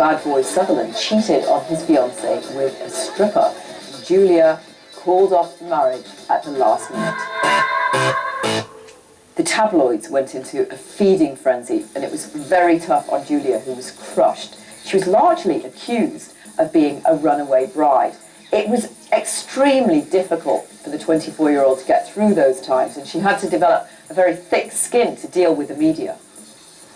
bad boy Sutherland cheated on his fiancée with a stripper. Julia called off the marriage at the last minute. The tabloids went into a feeding frenzy, and it was very tough on Julia, who was crushed. She was largely accused of being a runaway bride. It was extremely difficult for the 24-year-old to get through those times, and she had to develop a very thick skin to deal with the media.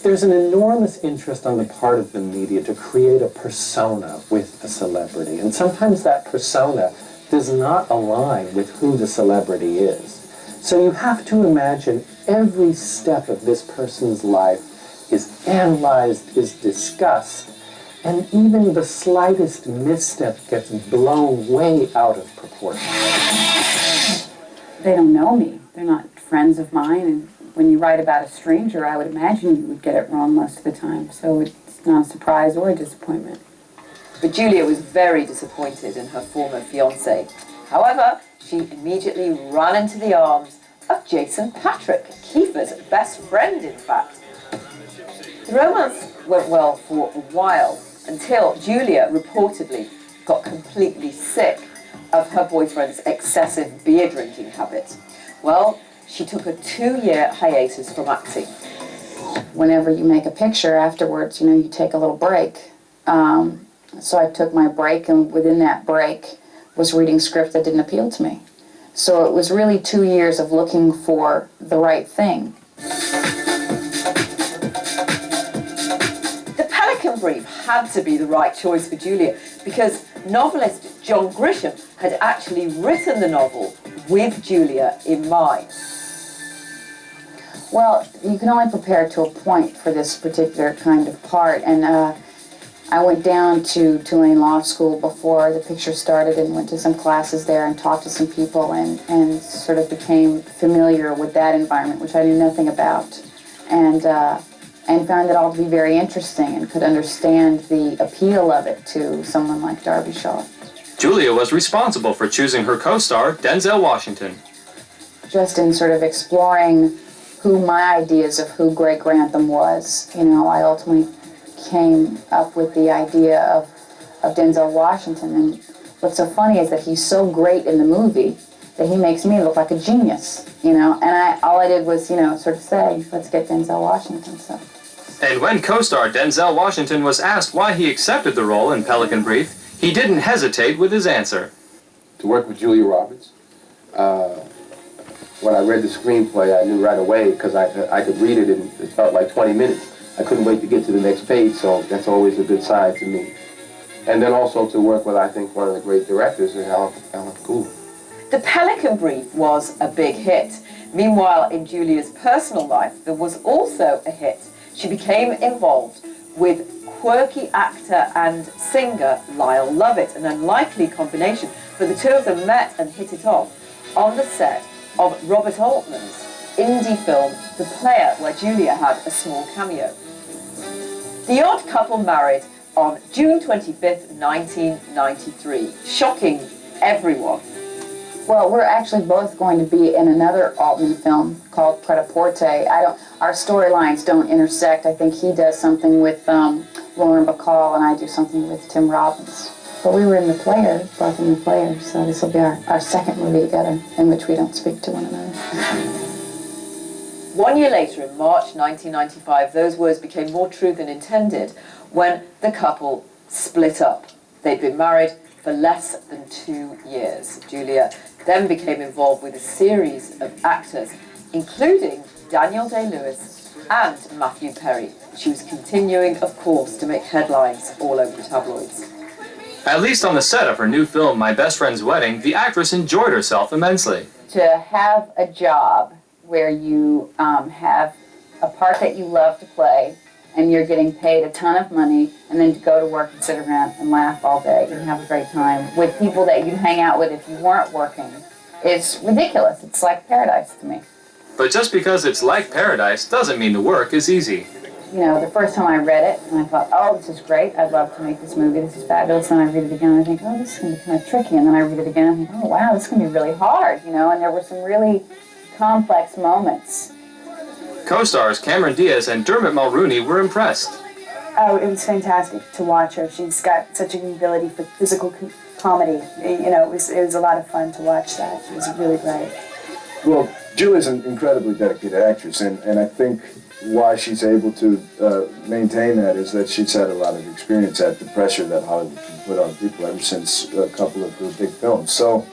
There's an enormous interest on the part of the media to create a persona with a celebrity, and sometimes that persona does not align with who the celebrity is. So you have to imagine every step of this person's life is analyzed, is discussed, and even the slightest misstep gets blown way out of proportion. They don't know me. They're not friends of mine, and when you write about a stranger, I would imagine you would get it wrong most of the time, so it's not a surprise or a disappointment. But Julia was very disappointed in her former fiancé. However, she immediately ran into the arms of Jason Patrick, Kiefer's best friend, in fact. The romance went well for a while, until Julia reportedly got completely sick of her boyfriend's excessive beer drinking habit. Well, she took a 2-year hiatus from acting. Whenever you make a picture afterwards, you take a little break. So I took my break, and within that break was reading script that didn't appeal to me. So it was really 2 years of looking for the right thing. The Pelican Brief had to be the right choice for Julia, because novelist John Grisham had actually written the novel with Julia in mind. Well, you can only prepare to a point for this particular kind of part, and I went down to Tulane Law School before the picture started and went to some classes there and talked to some people and sort of became familiar with that environment, which I knew nothing about, and found it all to be very interesting and could understand the appeal of it to someone like Darby Shaw. Julia was responsible for choosing her co-star, Denzel Washington. Just in sort of exploring who my ideas of who Greg Grantham was, I ultimately came up with the idea of Denzel Washington. And what's so funny is that he's so great in the movie that he makes me look like a genius, and all I did was, sort of say, let's get Denzel Washington. So. And when co-star Denzel Washington was asked why he accepted the role in Pelican Brief, he didn't hesitate with his answer. To work with Julia Roberts, when I read the screenplay, I knew right away, because I could read it, and it felt like 20 minutes. I couldn't wait to get to the next page, so that's always a good sign to me. And then also to work with, I think, one of the great directors, Alan Cool. The Pelican Brief was a big hit. Meanwhile, in Julia's personal life, there was also a hit. She became involved with quirky actor and singer Lyle Lovett, an unlikely combination, but the two of them met and hit it off on the set of Robert Altman's indie film The Player, where Julia had a small cameo. The odd couple married on June 25th, 1993, shocking everyone. Well, we're actually both going to be in another Altman film called Pret-a-Porter. Our storylines don't intersect. I think he does something with Lauren Bacall, and I do something with Tim Robbins. But we were in The Player, both in The Player, so this will be our second movie together in which we don't speak to one another. 1 year later, in March 1995, those words became more true than intended when the couple split up. They'd been married for less than 2 years. Julia then became involved with a series of actors, including Daniel Day-Lewis and Matthew Perry. She was continuing, of course, to make headlines all over the tabloids. At least on the set of her new film, My Best Friend's Wedding, the actress enjoyed herself immensely. To have a job where you have a part that you love to play, and you're getting paid a ton of money, and then to go to work and sit around and laugh all day and have a great time with people that you'd hang out with if you weren't working, is ridiculous. It's like paradise to me. But just because it's like paradise doesn't mean the work is easy. The first time I read it, and I thought, oh, this is great, I'd love to make this movie, this is fabulous, and I read it again, and I think, oh, this is going to be kind of tricky, and then I read it again, and I think, oh, wow, this is going to be really hard, and there were some really complex moments. Co-stars Cameron Diaz and Dermot Mulrooney were impressed. Oh, it was fantastic to watch her. She's got such an ability for physical comedy. You know, it was a lot of fun to watch that. She was really great. Well, Julia's an incredibly dedicated actress, and I think why she's able to maintain that is that she's had a lot of experience at the pressure that Hollywood can put on people ever since a couple of her big films. So,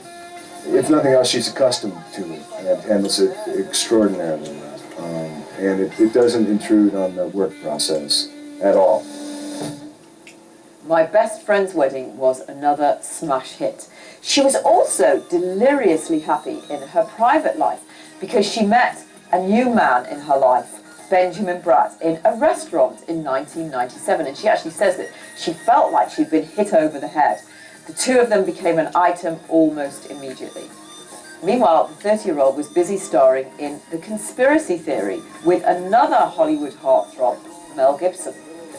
if nothing else, she's accustomed to it and handles it extraordinarily well. And it doesn't intrude on the work process at all. My Best Friend's Wedding was another smash hit. She was also deliriously happy in her private life because she met a new man in her life, Benjamin Bratt, in a restaurant in 1997, and she actually says that she felt like she'd been hit over the head. The two of them became an item almost immediately. Meanwhile, the 30-year-old was busy starring in The Conspiracy Theory with another Hollywood heartthrob, Mel Gibson.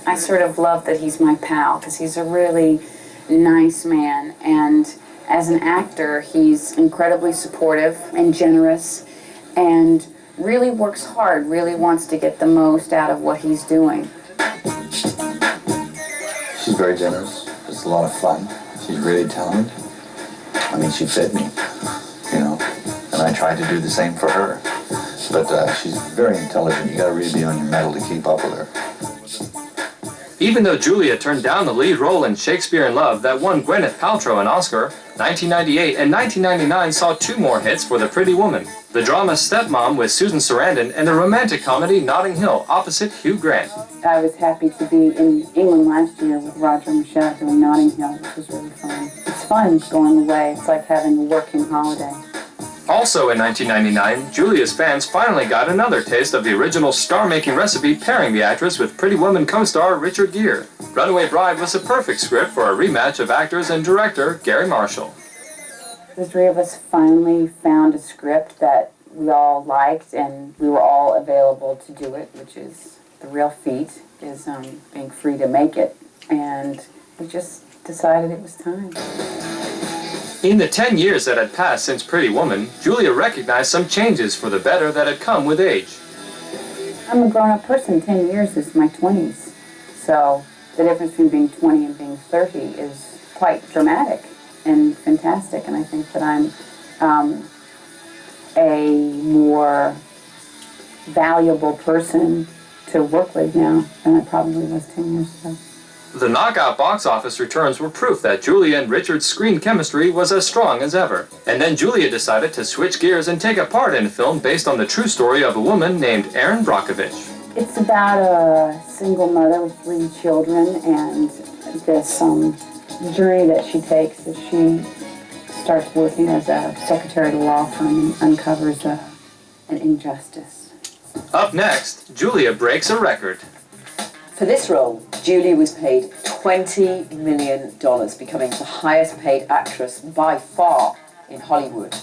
I sort of love that he's my pal because he's a really nice man, and as an actor he's incredibly supportive and generous and really works hard, really wants to get the most out of what he's doing. She's very generous. It's a lot of fun. She's really talented. I mean, she fed me, you know, and I tried to do the same for her. But she's very intelligent. You gotta really be on your mettle to keep up with her. Even though Julia turned down the lead role in Shakespeare in Love that won Gwyneth Paltrow an Oscar, 1998 and 1999 saw two more hits for The Pretty Woman, the drama Stepmom with Susan Sarandon, and the romantic comedy Notting Hill opposite Hugh Grant. I was happy to be in England last year with Roger and Michelle doing Notting Hill, which was really fun. It's fun going away. It's like having a working holiday. Also in 1999, Julia's fans finally got another taste of the original star-making recipe pairing the actress with Pretty Woman co-star Richard Gere. Runaway Bride was a perfect script for a rematch of actors and director Gary Marshall. The three of us finally found a script that we all liked, and we were all available to do it, which is the real feat, is being free to make it. And we just decided it was time. In the 10 years that had passed since Pretty Woman, Julia recognized some changes for the better that had come with age. I'm a grown-up person. 10 years is my 20s. So the difference between being 20 and being 30 is quite dramatic and fantastic. And I think that I'm a more valuable person to work with now than I probably was 10 years ago. The knockout box office returns were proof that Julia and Richard's screen chemistry was as strong as ever. And then Julia decided to switch gears and take a part in a film based on the true story of a woman named Erin Brockovich. It's about a single mother with 3 children and this journey that she takes as she starts working as a secretary at a law firm and uncovers an injustice. Up next, Julia breaks a record. For this role, Julia was paid $20 million, becoming the highest paid actress by far in Hollywood.